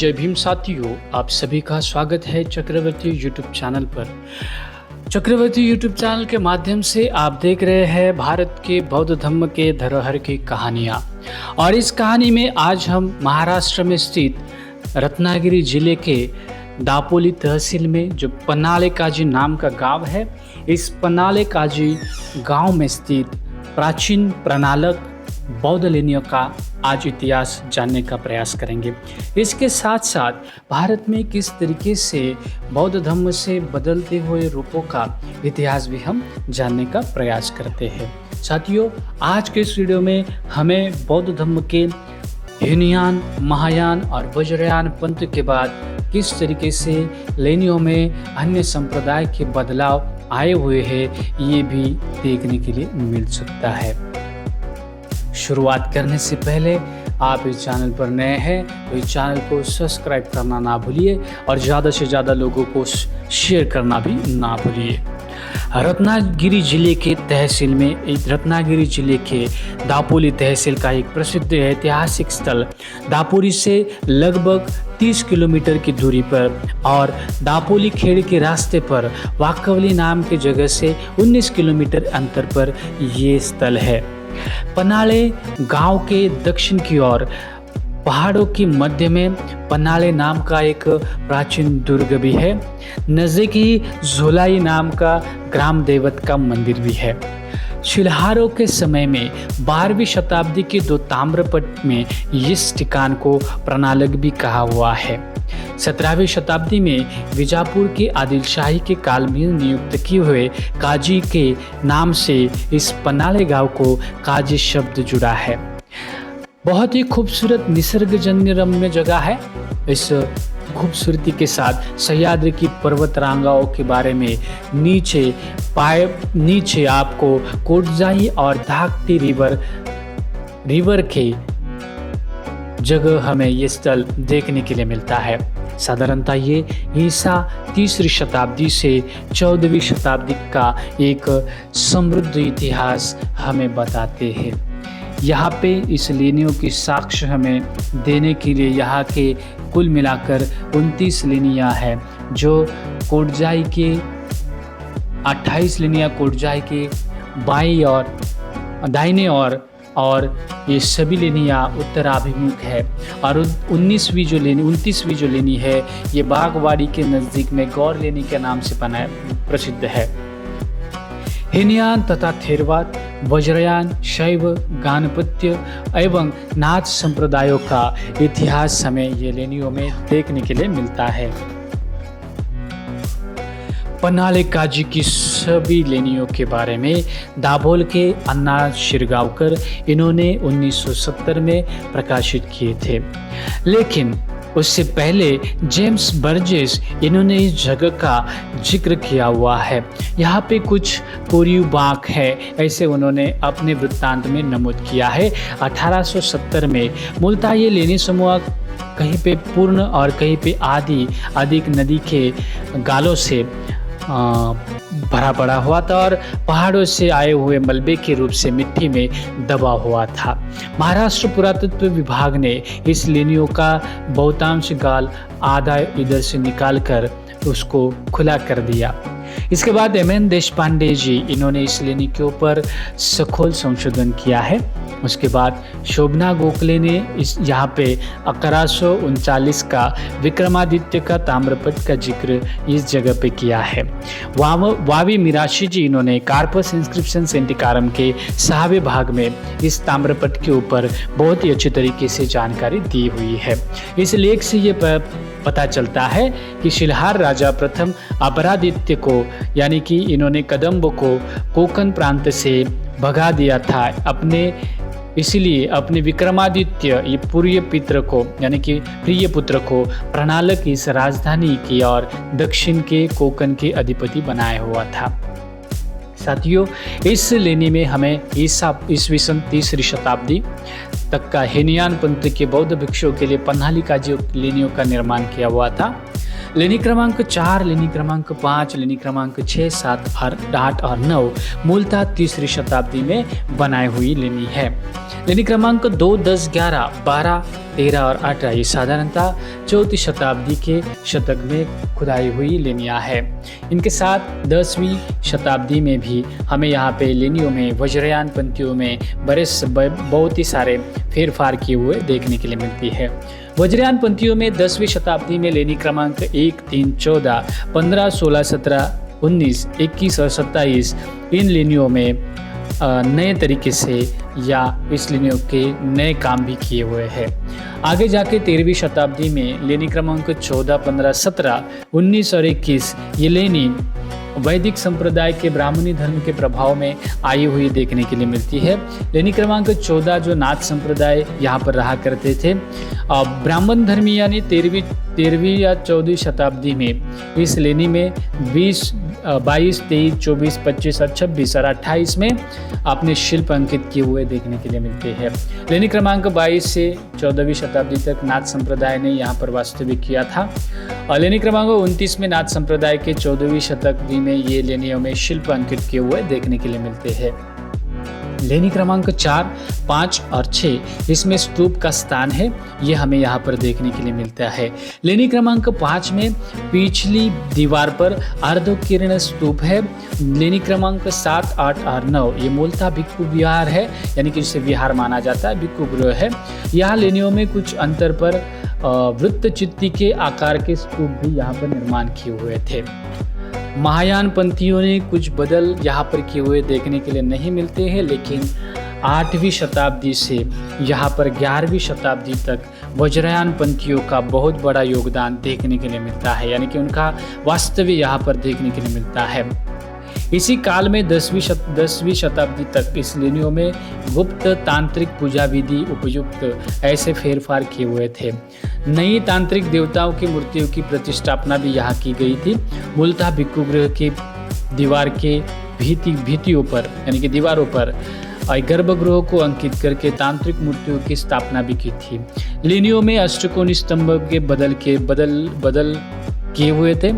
जय भीम साथियों, आप सभी का स्वागत है चक्रवर्ती यूट्यूब चैनल पर। चक्रवर्ती यूट्यूब चैनल के माध्यम से आप देख रहे हैं भारत के बौद्ध धर्म के धरोहर की कहानियाँ। और इस कहानी में आज हम महाराष्ट्र में स्थित रत्नागिरी जिले के दापोली तहसील में जो पन्नाले काजी नाम का गांव है, इस पन्नाले काजी गांव में स्थित प्राचीन प्रणालक बौद्ध लेनियों का आज इतिहास जानने का प्रयास करेंगे। इसके साथ साथ भारत में किस तरीके से बौद्ध धर्म से बदलते हुए रूपों का इतिहास भी हम जानने का प्रयास करते हैं। साथियों, आज के इस वीडियो में हमें बौद्ध धर्म के हीनयान, महायान और वज्रयान पंथ के बाद किस तरीके से लेनियों में अन्य संप्रदाय के बदलाव आए हुए हैं, ये भी देखने के लिए मिल सकता है। शुरुआत करने से पहले आप इस चैनल पर नए हैं तो इस चैनल को सब्सक्राइब करना ना भूलिए और ज़्यादा से ज़्यादा लोगों को शेयर करना भी ना भूलिए। रत्नागिरी जिले के तहसील में रत्नागिरी जिले के दापोली तहसील का एक प्रसिद्ध ऐतिहासिक स्थल दापोली से लगभग 30 किलोमीटर की दूरी पर और दापोली खेड़ के रास्ते पर वाकवली नाम की जगह से 19 किलोमीटर अंतर पर ये स्थल है। पन्नाले गांव के दक्षिण की ओर पहाड़ों की मध्य में पन्नाले नाम का एक प्राचीन दुर्ग भी है। नजदीक ही झोलाई नाम का ग्राम देवत का मंदिर भी है। शिल्हारों के समय में 12वीं शताब्दी के 2 ताम्रपट में इस ठिकान को प्रणालक भी कहा हुआ है। 17वीं शताब्दी में बीजापुर के आदिलशाही के काल में नियुक्त किए हुए काजी के नाम से इस पन्नाले गांव को काजी शब्द जुड़ा है। बहुत ही खूबसूरत निसर्गजन्य रम्य जगह है। इस खूबसूरती के साथ सह्याद्री की पर्वतरांगाओं के बारे में नीचे आपको कोटजाई और धाकटी रिवर के जगह हमें ये स्थल देखने के लिए मिलता है। साधारणतः ये ईसा 3री शताब्दी से 14वीं शताब्दी का एक समृद्ध इतिहास हमें बताते हैं। यहाँ पे इस लेनियों की साक्ष्य हमें देने के लिए यहाँ के कुल मिलाकर 29 लेनियाँ हैं, जो कोटजाई के 28 लेनियाँ कोटजाई के बाईं और दाहिने और ये सभी लेनियाँ उत्तराभिमुख है। और 29वीं जो लेनी है ये बागवाड़ी के नज़दीक में गौर लेनी के नाम से प्रसिद्ध है। हीनयान तथा थेरवाद, वज्रयान, शैव, गाणपत्य एवं नाथ संप्रदायों का इतिहास हमें ये लेनियों में देखने के लिए मिलता है। पन्नाले काजी की सभी लेनियों के बारे में दाभोल के अन्ना शिरगांवकर इन्होंने 1970 में प्रकाशित किए थे, लेकिन उससे पहले जेम्स बर्जेस इन्होंने इस जगह का जिक्र किया हुआ है। यहाँ पे कुछ कोरियू बाँक है, ऐसे उन्होंने अपने वृत्तांत में नमूद किया है। 1870 में मूलतः ये लेनी समूह कहीं पे पूर्ण और कहीं पे अधिक नदी के गालों से भरा पड़ा हुआ था और पहाड़ों से आए हुए मलबे के रूप से मिट्टी में दबा हुआ था। महाराष्ट्र पुरातत्व विभाग ने इस लेनियों का बहुतांश गाल आधा इधर से निकालकर उसको खुला कर दिया। इसके बाद एम.एन. देशपांडे जी इन्होंने इस लेनी के ऊपर सखोल संशोधन किया है। उसके बाद शोभना गोखले ने यहाँ पे 1139 का विक्रमादित्य का ताम्रपट का जिक्र इस जगह पे किया है। वावी मिराशी जी इन्होंने कार्पस इंस्क्रिप्शन सेंटिकारम के 6वें भाग में इस ताम्रपट के ऊपर बहुत ही अच्छी तरीके से जानकारी दी हुई है। इस लेख से ये पता चलता है कि शिल्हार राजा प्रथम अपरादित्य को यानी कि इन्होंने कदम्ब को कोकण प्रांत से भगा दिया था, इसलिए अपने विक्रमादित्य ये प्रिय पुत्र को प्रणालक इस राजधानी की और दक्षिण के कोकण के अधिपति बनाया हुआ था। साथियों, इस लेनी में हमें ईस्वी सन 3री शताब्दी तक का हीनयान पंथ के बौद्ध भिक्षुओं के लिए पन्नाली काजी लेनियों का निर्माण किया हुआ था। लेनी क्रमांक 4, लेनी क्रमांक 5, लेनी क्रमांक 6, 7, 8 और 9 मूलतः तीसरी शताब्दी में बनाई हुई लेनी है। लेनी क्रमांक 2, 10, 11, 12, 13 और 18 ये साधारणतः 4वीं शताब्दी के शतक में खुदाई हुई लेनियाँ है। इनके साथ 10वीं शताब्दी में भी हमें यहाँ पे लेनियों में वज्रयान पंक्तियों में बहुत ही सारे फेरफार किए हुए देखने के लिए मिलती है। वज्रयान पंक्तियों में 10वीं शताब्दी में लेनी क्रमांक 1, 3, 14, 15, 16, 17, 19, 21 और 27 इन लेनियों में नए तरीके से या इस लेनियों के नए काम भी किए हुए हैं। आगे जाके 13वीं शताब्दी में लेनी क्रमांक 14, 15, 17, 19 और 21 ये लेनी वैदिक संप्रदाय के ब्राह्मणी धर्म के प्रभाव में आई हुई देखने के लिए मिलती है। लेनी क्रमांक 14 जो नाथ संप्रदाय यहाँ पर रहा करते थे, ब्राह्मण धर्मी यानी 13वीं या 14वीं शताब्दी में इस लेनी में 22, 23, 24, 25 और 26 और 28 में अपने शिल्प अंकित किए हुए देखने के लिए मिलते हैं। लेनी क्रमांक 22 से 14वीं शताब्दी तक नाथ संप्रदाय ने यहाँ पर वास्तविक किया था। और लेनी क्रमांक 29 में नाथ संप्रदाय के 14वीं शताब्दी में ये लेनियों में शिल्प अंकित किए हुए देखने के लिए मिलते हैं। लेनी क्रमांक 4, 5 और 6 इसमें स्तूप का स्थान है, ये हमें यहाँ पर देखने के लिए मिलता है। लेनी क्रमांक 5 में पिछली दीवार पर अर्धकिरण स्तूप है। लेनी क्रमांक 7, 8 और 9 ये मूलतः भिक्खु विहार है, यानी कि जिसे विहार माना जाता है, भिक्खु गृह है। यहाँ लेनियों में कुछ अंतर पर वृत्त चित्ती के आकार के स्तूप भी यहाँ पर निर्माण किए हुए थे। महायान पंथियों ने कुछ बदल यहाँ पर किए हुए देखने के लिए नहीं मिलते हैं, लेकिन 8वीं शताब्दी से यहाँ पर 11वीं शताब्दी तक वज्रयान पंथियों का बहुत बड़ा योगदान देखने के लिए मिलता है, यानी कि उनका वास्तविक यहाँ पर देखने के लिए मिलता है। इसी काल में 10वीं शताब्दी तक इस लेनियों में गुप्त तांत्रिक पूजा विधि उपयुक्त ऐसे फेरफार किए हुए थे। नई तांत्रिक देवताओं की मूर्तियों की प्रतिष्ठापना भी यहाँ की गई थी। मूलतः भिक्खु गृह की दीवार के भित्तियों पर यानी कि दीवारों पर गर्भगृह को अंकित करके तांत्रिक मूर्तियों की स्थापना भी की थी। लेनियों में अष्टकोण स्तंभ के बदल किए हुए थे।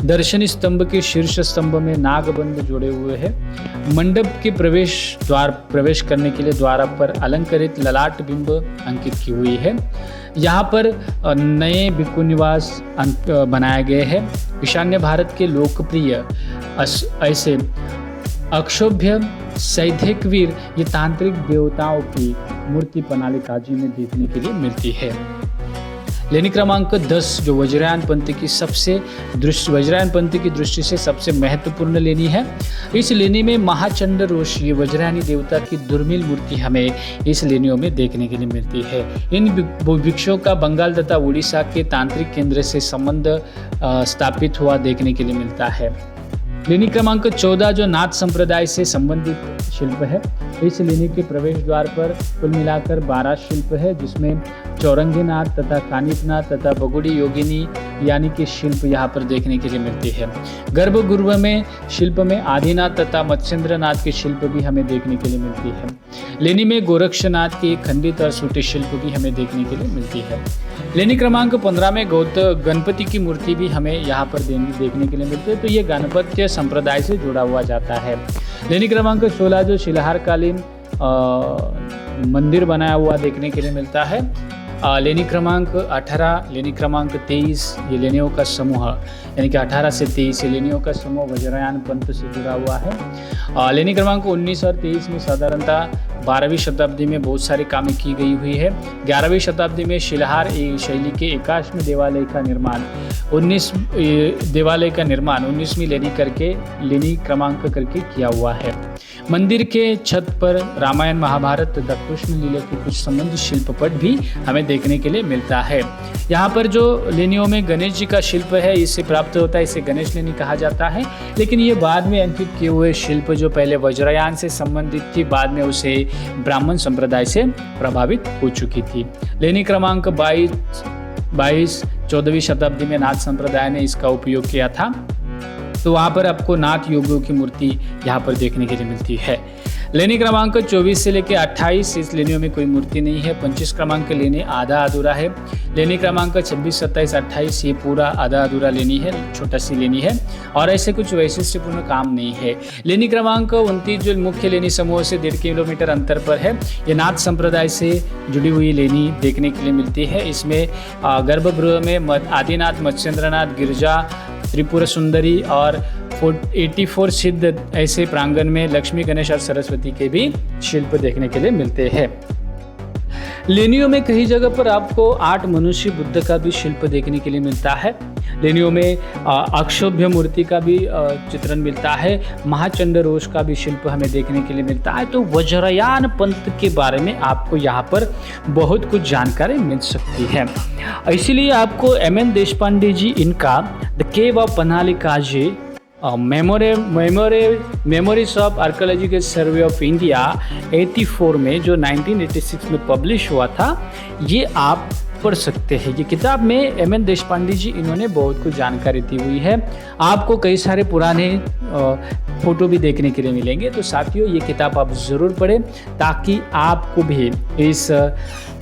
दर्शनी स्तंभ के शीर्ष स्तंभ में नागबंध जुड़े हुए हैं। मंडप के प्रवेश करने के लिए द्वार पर अलंकृत ललाट बिंब अंकित की हुई है। यहाँ पर नए भिक्खु निवास बनाए गए हैं। ईशान्य भारत के लोकप्रिय ऐसे अक्षोभ्य सैध्यकवीर ये तांत्रिक देवताओं की मूर्ति प्रणाली काजी में देखने के लिए मिलती है। लेनी क्रमांक 10 जो वज्रयान पंथी की दृष्टि से सबसे महत्वपूर्ण लेनी है। इस लेनी में महाचंड रोष ये वज्रयानी देवता की दुर्मिल मूर्ति हमें इस लेनियों में देखने के लिए मिलती है। इन वृक्षों का बंगाल तथा उड़ीसा के तांत्रिक केंद्र से संबंध स्थापित हुआ देखने के लिए मिलता है। लेनी क्रमांक 14 जो नाथ संप्रदाय से संबंधित शिल्प है। इस लेनी के प्रवेश द्वार पर कुल मिलाकर 12 शिल्प है, जिसमें चौरंगीनाथ तथा कानिपनाथ तथा बगुड़ी योगिनी यानी कि शिल्प यहाँ पर देखने के लिए मिलती है। गर्भगृह में शिल्प में आदिनाथ तथा मत्स्येंद्रनाथ की शिल्प भी हमें देखने के लिए मिलती है। लेनी में गोरक्षनाथ की खंडित और सूटी शिल्प भी हमें देखने के लिए मिलती है। लेनी क्रमांक 15 में गणपति की मूर्ति भी हमें यहाँ पर देखने के लिए मिलती है, तो ये गणपत्य संप्रदाय से जुड़ा हुआ जाता है। लेनी क्रमांक 16 जो शिलाहारकालीन मंदिर बनाया हुआ देखने के लिए मिलता है। लेनी क्रमांक 18, लेनी क्रमांक 23 ये लेनियों का समूह यानी कि 18 से 23 ये लेनियों का समूह वज्रयान पंथ से जुड़ा हुआ है। लेनी क्रमांक 19 और 23 में साधारणतः 12वीं शताब्दी में बहुत सारी कामें की गई हुई है। 11वीं शताब्दी में शिलाहार शैली के एकाश्म देवालय का निर्माण 19वीं लेनी क्रमांक करके किया हुआ है। मंदिर के छत पर रामायण महाभारत तथा कृष्ण लीला के कुछ संबंधित शिल्पपट भी हमें देखने के लिए मिलता है। यहाँ पर जो लेनियों में गणेश जी का शिल्प है इससे प्राप्त होता है, इसे गणेश लेनी कहा जाता है। लेकिन ये बाद में अंकित किए हुए शिल्प जो पहले वज्रयान से संबंधित थी, बाद में उसे ब्राह्मण संप्रदाय से प्रभावित हो चुकी थी। लेनी क्रमांक 22 14वीं शताब्दी में नाथ संप्रदाय ने इसका उपयोग किया था, तो वहाँ पर आपको नाथ योगियों की मूर्ति यहाँ पर देखने के लिए मिलती है। लेनी क्रमांक 24 से लेकर 28 इस लेनियों में कोई मूर्ति नहीं है। 25 क्रमांक लेनी आधा अधूरा है। लेनी क्रमांक 26, 27, 28 ये पूरा आधा अधूरा लेनी है, छोटा सी लेनी है और ऐसे कुछ वैशिष्ट्यपूर्ण काम नहीं है। लेनी क्रमांक 29 जो मुख्य लेनी समूह से 1.5 किलोमीटर अंतर पर है, ये नाथ संप्रदाय से जुड़ी हुई लेनी देखने के लिए मिलती है। इसमें गर्भगृह में आदिनाथ, मत्स्येंद्रनाथ, गिरजा, त्रिपुरा सुंदरी और 84 सिद्ध ऐसे प्रांगण में लक्ष्मी, गणेश और सरस्वती के भी शिल्प देखने के लिए मिलते हैं। लेनियों में कई जगह पर आपको 8 मनुष्य बुद्ध का भी शिल्प देखने के लिए मिलता है। लेनियों में अक्षोभ्य मूर्ति का भी चित्रण मिलता है। महाचंड रोष का भी शिल्प हमें देखने के लिए मिलता है। तो वज्रयान पंथ के बारे में आपको यहाँ पर बहुत कुछ जानकारी मिल सकती है। इसीलिए आपको M.N. देशपांडे जी इनका the cave of Panhali Kazi memories of archaeological survey of India 84 में जो 1986 में पब्लिश हुआ था, ये आप पढ़ सकते हैं। ये किताब में M.N. देशपांडे जी इन्होंने बहुत कुछ जानकारी दी हुई है। आपको कई सारे पुराने फोटो भी देखने के लिए मिलेंगे। तो साथियों, ये किताब आप ज़रूर पढ़ें ताकि आपको भी इस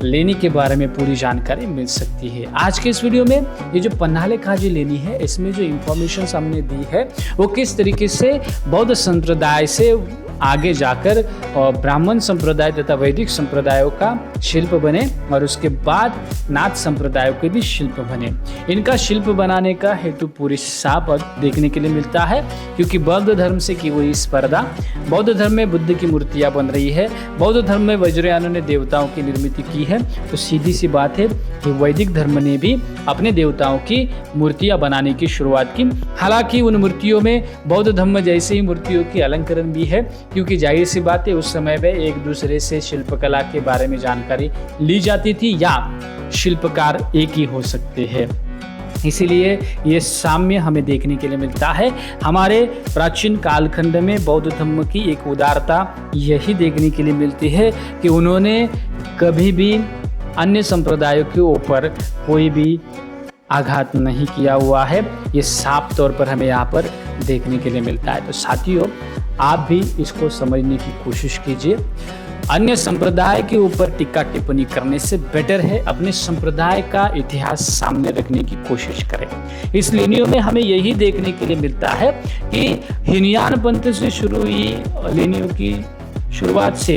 लेनी के बारे में पूरी जानकारी मिल सकती है। आज के इस वीडियो में ये जो पन्हाले काजी लेनी है, इसमें जो इंफॉर्मेशन हमने दी है वो किस तरीके से बौद्ध संप्रदाय से आगे जाकर ब्राह्मण संप्रदाय तथा वैदिक संप्रदायों का शिल्प बने और उसके बाद नाथ संप्रदायों के भी शिल्प बने। इनका शिल्प बनाने का हेतु पूरी साफ देखने के लिए मिलता है, क्योंकि बौद्ध धर्म से की हुई स्पर्धा, बौद्ध धर्म में बुद्ध की मूर्तियां बन रही है, बौद्ध धर्म में वज्रयानों ने देवताओं की निर्मित की है। तो सीधी सी बात है कि वैदिक धर्म ने भी अपने देवताओं की मूर्तियां बनाने की शुरुआत की। हालांकि उन मूर्तियों में बौद्ध धर्म जैसे ही मूर्तियों की अलंकरण भी है, क्योंकि जाहिर सी बात है उस समय में एक दूसरे से शिल्पकला के बारे में जानकारी ली जाती थी या शिल्पकार एक ही हो सकते हैं। इसीलिए ये साम्य हमें देखने के लिए मिलता है। हमारे प्राचीन कालखंड में बौद्ध धर्म की एक उदारता यही देखने के लिए मिलती है कि उन्होंने कभी भी अन्य संप्रदायों के ऊपर कोई भी आघात नहीं किया हुआ है। ये साफ तौर पर हमें यहाँ पर देखने के लिए मिलता है। तो साथियों, आप भी इसको समझने की कोशिश कीजिए। अन्य संप्रदाय के ऊपर टिक्का टिप्पणी करने से बेटर है अपने संप्रदाय का इतिहास सामने रखने की कोशिश करें। इस लेनियों में हमें यही देखने के लिए मिलता है कि हीनयान पंथ से शुरू हुई लेनियों की शुरुआत से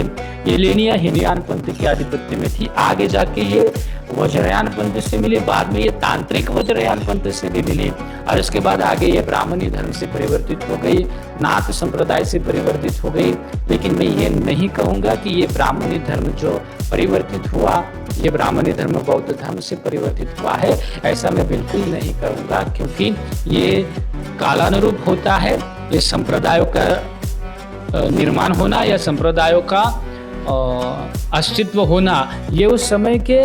ये लेनियां हीनयान पंथ के आधिपत्य में थी। आगे जाके ये वज्रयान पंथ से मिले, बाद में ये तांत्रिक वज्रयान पंथ से भी मिले और उसके बाद आगे ये ब्राह्मणी धर्म से परिवर्तित हो गई, नाथ संप्रदाय से परिवर्तित हो गई। लेकिन मैं ये नहीं कहूँगा कि ये ब्राह्मणी धर्म जो परिवर्तित हुआ, ये ब्राह्मणी धर्म बौद्ध धर्म से परिवर्तित हुआ है, ऐसा मैं बिल्कुल नहीं कहूँगा, क्योंकि ये कालानुरूप होता है। ये संप्रदायों का निर्माण होना या संप्रदायों का अस्तित्व होना, ये उस समय के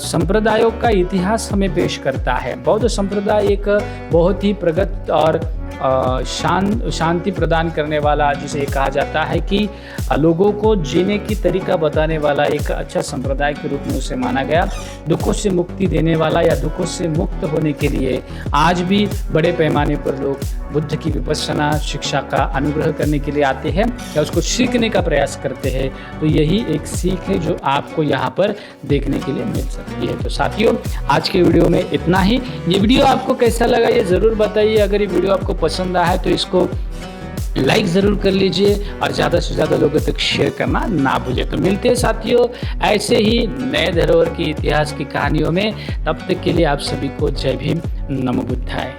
संप्रदायों का इतिहास हमें पेश करता है। बौद्ध संप्रदाय एक बहुत ही प्रगत और शांति प्रदान करने वाला, जिसे कहा जाता है कि लोगों को जीने की तरीका बताने वाला एक अच्छा संप्रदाय के रूप में उसे माना गया। दुखों से मुक्ति देने वाला या दुखों से मुक्त होने के लिए आज भी बड़े पैमाने पर लोग बुद्ध की विपश्यना शिक्षा का अनुग्रह करने के लिए आते हैं या उसको सीखने का प्रयास करते हैं। तो यही एक सीख है जो आपको यहाँ पर देखने के लिए मिल सकती है। तो साथियों, आज के वीडियो में इतना ही। ये वीडियो आपको कैसा लगा ये ज़रूर बताइए। अगर ये वीडियो आपको पसंद आया है तो इसको लाइक ज़रूर कर लीजिए और ज़्यादा से ज़्यादा लोगों तक शेयर करना ना भूलें। तो मिलते हैं साथियों ऐसे ही नए धरोहर की इतिहास की कहानियों में। तब तक के लिए आप सभी को जय भीम, नमो बुद्धाय।